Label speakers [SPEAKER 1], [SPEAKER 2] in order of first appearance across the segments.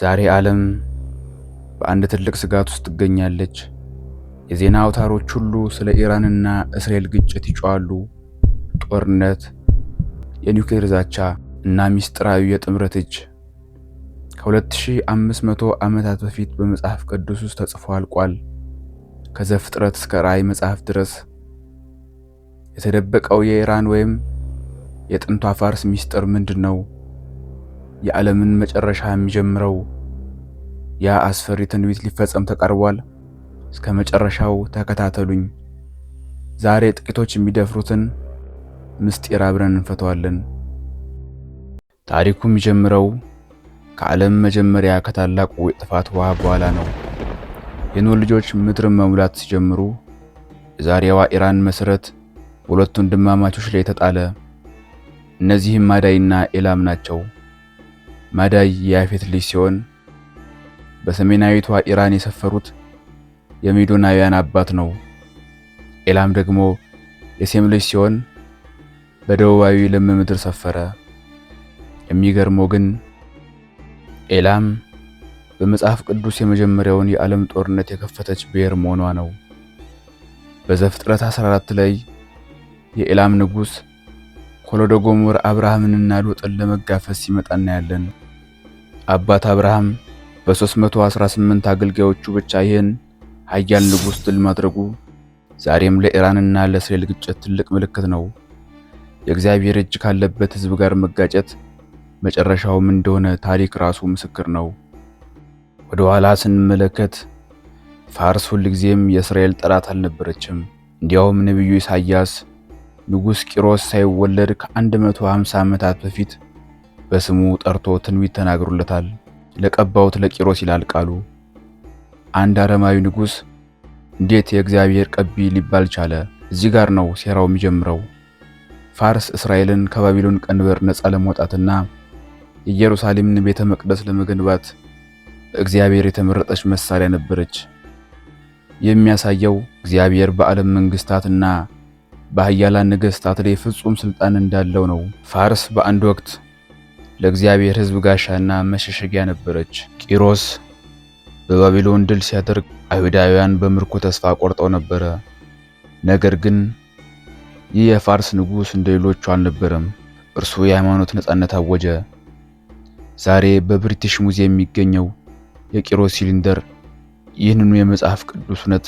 [SPEAKER 1] ዛሬ ዓለም በአንድ ትልቅ ስጋት ውስጥ ትገኛለች። የዜና አውታሮች ሁሉ ስለ ኢራንና እስራኤል ግጭት ይጮኻሉ። ጦርነት፣ የኒውክሌር ዛቻ እና ሚስጥራዊ የጥምረት እጅ ከ2500 ዓመታት በፊት በመጽሐፍ ቅዱስ ውስጥ ተጽፎ አልቋል። ከዘፍጥረት እስከ ራዕይ መጽሐፍ ድረስ የተደበቀው የኢራን ወይም የጥንቷ ፋርስ ሚስጥር ምንድን ነው? የዓለምን መጨረሻ የሚጀምረው ያ አስፈሪ ትንቢት ሊፈጸም ተቃርቧል። እስከ መጨረሻው ተከታተሉኝ። ዛሬ ጥቂቶች የሚደፍሩትን ምስጢር አብረን እንፈተዋለን። ታሪኩ የሚጀምረው ከዓለም መጀመሪያ ከታላቁ የጥፋት ውሃ በኋላ ነው። የኖህ ልጆች ምድርን መሙላት ሲጀምሩ የዛሬዋ ኢራን መሰረት በሁለቱ ወንድማማቾች ላይ ተጣለ። እነዚህም ማዳይና ኤላም ናቸው። ማዳይ የያፌት ልጅ ሲሆን በሰሜናዊቷ ኢራን የሰፈሩት የሜዶናውያን አባት ነው። ኤላም ደግሞ የሴም ልጅ ሲሆን በደቡባዊ ለም ምድር ሰፈረ። የሚገርመው ግን ኤላም በመጽሐፍ ቅዱስ የመጀመሪያውን የዓለም ጦርነት የከፈተች ብሔር መሆኗ ነው። በዘፍጥረት 14 ላይ የኤላም ንጉሥ ኮሎዶጎሞር አብርሃምንና ሎጥን ለመጋፈስ ሲመጣ እናያለን። አባት አብርሃም በ318 አገልጋዮቹ ብቻ ይህን ኃያል ንጉሥ ድል ማድረጉ ዛሬም ለኢራንና ለእስራኤል ግጭት ትልቅ ምልክት ነው። የእግዚአብሔር እጅ ካለበት ሕዝብ ጋር መጋጨት መጨረሻው ምን እንደሆነ ታሪክ ራሱ ምስክር ነው። ወደ ኋላ ስንመለከት ፋርስ ሁልጊዜም የእስራኤል ጠላት አልነበረችም። እንዲያውም ነቢዩ ኢሳይያስ ንጉሥ ቂሮስ ሳይወለድ ከ150 ዓመታት በፊት በስሙ ጠርቶ ትንቢት ተናግሮለታል። ለቀባውት ለቂሮስ ይላል ቃሉ። አንድ አረማዊ ንጉሥ እንዴት የእግዚአብሔር ቀቢ ሊባል ቻለ? እዚህ ጋር ነው ሴራው የሚጀምረው። ፋርስ እስራኤልን ከባቢሎን ቀንበር ነፃ ለማውጣትና የኢየሩሳሌምን ቤተ መቅደስ ለመገንባት በእግዚአብሔር የተመረጠች መሳሪያ ነበረች። የሚያሳየው እግዚአብሔር በዓለም መንግስታትና በኃያላን ነገሥታት ላይ ፍጹም ስልጣን እንዳለው ነው። ፋርስ በአንድ ወቅት ለእግዚአብሔር ሕዝብ ጋሻና መሸሸጊያ ነበረች። ቂሮስ በባቢሎን ድል ሲያደርግ አይሁዳውያን በምርኮ ተስፋ ቆርጠው ነበረ። ነገር ግን ይህ የፋርስ ንጉሥ እንደሌሎቹ አልነበረም። እርሱ የሃይማኖት ነፃነት አወጀ። ዛሬ በብሪቲሽ ሙዚየም የሚገኘው የቂሮስ ሲሊንደር ይህንኑ የመጽሐፍ ቅዱስ እውነት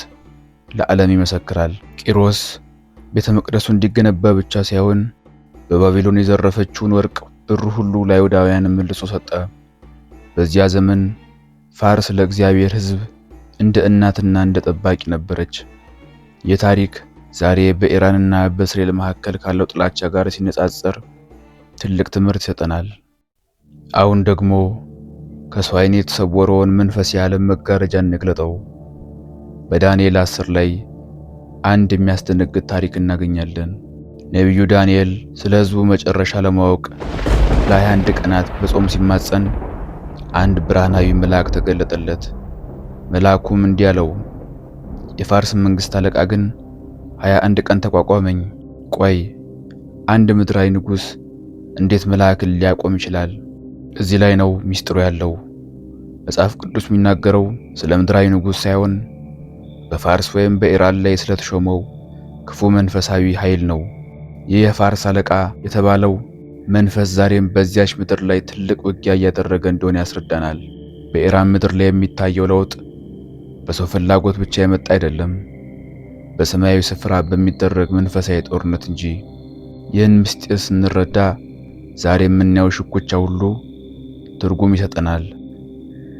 [SPEAKER 1] ለዓለም ይመሰክራል። ቂሮስ ቤተ መቅደሱ እንዲገነባ ብቻ ሳይሆን በባቢሎን የዘረፈችውን ወርቅ፣ ብር ሁሉ ለአይሁዳውያን መልሶ ሰጠ። በዚያ ዘመን ፋርስ ለእግዚአብሔር ሕዝብ እንደ እናትና እንደ ጠባቂ ነበረች። ይህ ታሪክ ዛሬ በኢራንና በእስራኤል መካከል ካለው ጥላቻ ጋር ሲነጻጸር ትልቅ ትምህርት ይሰጠናል። አሁን ደግሞ ከሰው ዓይን የተሰወረውን መንፈስ የዓለም መጋረጃ እንግለጠው። በዳንኤል 10 ላይ አንድ የሚያስደነግጥ ታሪክ እናገኛለን። ነቢዩ ዳንኤል ስለ ሕዝቡ መጨረሻ ለማወቅ ለ21 ቀናት በጾም ሲማጸን አንድ ብርሃናዊ መልአክ ተገለጠለት። መልአኩም እንዲህ አለው፣ የፋርስ መንግስት አለቃ ግን 21 ቀን ተቋቋመኝ። ቆይ አንድ ምድራዊ ንጉሥ እንዴት መልአክን ሊያቆም ይችላል? እዚህ ላይ ነው ሚስጥሩ ያለው። መጽሐፍ ቅዱስ የሚናገረው ስለ ምድራዊ ንጉሥ ሳይሆን በፋርስ ወይም በኢራን ላይ ስለተሾመው ክፉ መንፈሳዊ ኃይል ነው። ይህ የፋርስ አለቃ የተባለው መንፈስ ዛሬም በዚያች ምድር ላይ ትልቅ ውጊያ እያደረገ እንደሆነ ያስረዳናል። በኢራን ምድር ላይ የሚታየው ለውጥ በሰው ፍላጎት ብቻ የመጣ አይደለም፣ በሰማያዊ ስፍራ በሚደረግ መንፈሳዊ ጦርነት እንጂ። ይህን ምስጢር ስንረዳ ዛሬ የምናየው ሽኩቻ ሁሉ ትርጉም ይሰጠናል።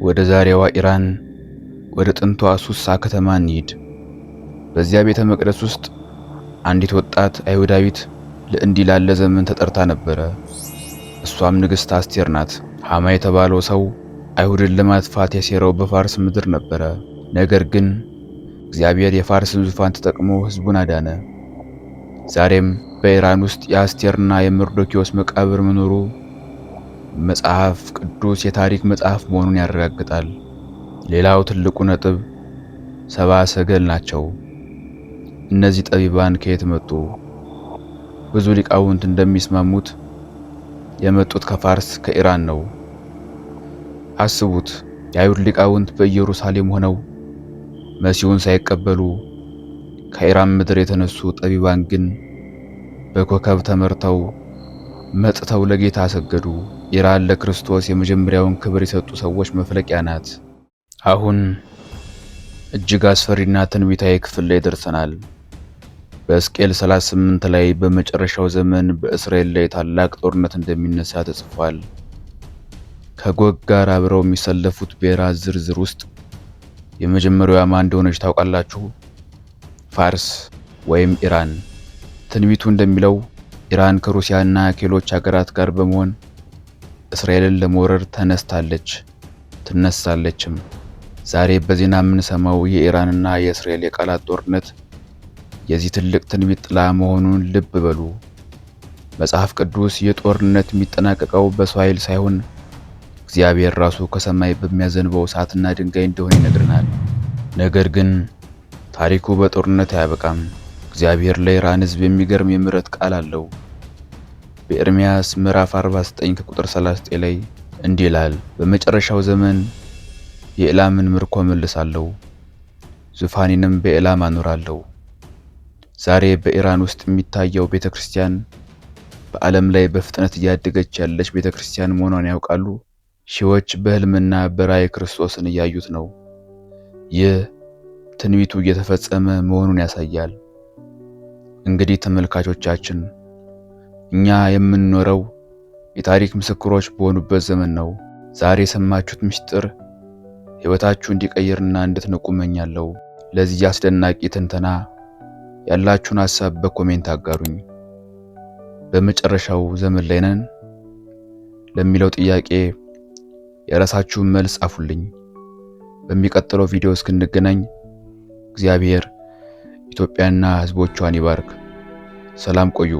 [SPEAKER 1] ወደ ዛሬዋ ኢራን፣ ወደ ጥንቷ ሱሳ ከተማ እንሂድ። በዚያ ቤተ መቅደስ ውስጥ አንዲት ወጣት አይሁዳዊት ለእንዲህ ላለ ዘመን ተጠርታ ነበረ። እሷም ንግሥት አስቴር ናት። ሐማ የተባለው ሰው አይሁድን ለማጥፋት የሴረው በፋርስ ምድር ነበረ። ነገር ግን እግዚአብሔር የፋርስን ዙፋን ተጠቅሞ ሕዝቡን አዳነ። ዛሬም በኢራን ውስጥ የአስቴርና የመርዶኪዎስ መቃብር መኖሩ መጽሐፍ ቅዱስ የታሪክ መጽሐፍ መሆኑን ያረጋግጣል። ሌላው ትልቁ ነጥብ ሰብአ ሰገል ናቸው። እነዚህ ጠቢባን ከየት መጡ? ብዙ ሊቃውንት እንደሚስማሙት የመጡት ከፋርስ ከኢራን ነው። አስቡት፣ የአይሁድ ሊቃውንት በኢየሩሳሌም ሆነው መሲሁን ሳይቀበሉ ከኢራን ምድር የተነሱ ጠቢባን ግን በኮከብ ተመርተው መጥተው ለጌታ ሰገዱ። ኢራን ለክርስቶስ የመጀመሪያውን ክብር የሰጡ ሰዎች መፍለቂያ ናት። አሁን እጅግ አስፈሪና ትንቢታዊ ክፍል ላይ ደርሰናል። በሕዝቅኤል 38 ላይ በመጨረሻው ዘመን በእስራኤል ላይ ታላቅ ጦርነት እንደሚነሳ ተጽፏል። ከጎግ ጋር አብረው የሚሰለፉት ብሔራት ዝርዝር ውስጥ የመጀመሪያዋ ማን እንደሆነች ታውቃላችሁ? ፋርስ ወይም ኢራን። ትንቢቱ እንደሚለው ኢራን ከሩሲያና ከሌሎች ሀገራት ጋር በመሆን እስራኤልን ለመውረር ተነስታለች፣ ትነሳለችም። ዛሬ በዜና የምንሰማው የኢራንና የእስራኤል የቃላት ጦርነት የዚህ ትልቅ ትንቢት ጥላ መሆኑን ልብ በሉ። መጽሐፍ ቅዱስ የጦርነት የሚጠናቀቀው በሰው ኃይል ሳይሆን እግዚአብሔር ራሱ ከሰማይ በሚያዘንበው እሳትና ድንጋይ እንደሆነ ይነግረናል። ነገር ግን ታሪኩ በጦርነት አያበቃም። እግዚአብሔር ለኢራን ሕዝብ የሚገርም የምሕረት ቃል አለው። በኤርምያስ ምዕራፍ 49 ከቁጥር 39 ላይ እንዲህ ይላል፣ በመጨረሻው ዘመን የኤላምን ምርኮ መልሳለሁ፣ ዙፋኔንም በኤላም አኖራለሁ። ዛሬ በኢራን ውስጥ የሚታየው ቤተክርስቲያን በዓለም ላይ በፍጥነት እያደገች ያለች ቤተክርስቲያን መሆኗን ያውቃሉ? ሺዎች በህልምና በራእይ ክርስቶስን እያዩት ነው። ይህ ትንቢቱ እየተፈጸመ መሆኑን ያሳያል። እንግዲህ ተመልካቾቻችን፣ እኛ የምንኖረው የታሪክ ምስክሮች በሆኑበት ዘመን ነው። ዛሬ የሰማችሁት ምስጢር ሕይወታችሁ እንዲቀይርና እንድትነቁ እመኛለሁ። ለዚህ አስደናቂ ትንተና ያላችሁን ሐሳብ በኮሜንት አጋሩኝ። በመጨረሻው ዘመን ላይ ነን ለሚለው ጥያቄ የራሳችሁን መልስ ጻፉልኝ። በሚቀጥለው ቪዲዮ እስክንገናኝ እግዚአብሔር ኢትዮጵያና ሕዝቦቿን ይባርክ። ሰላም ቆዩ።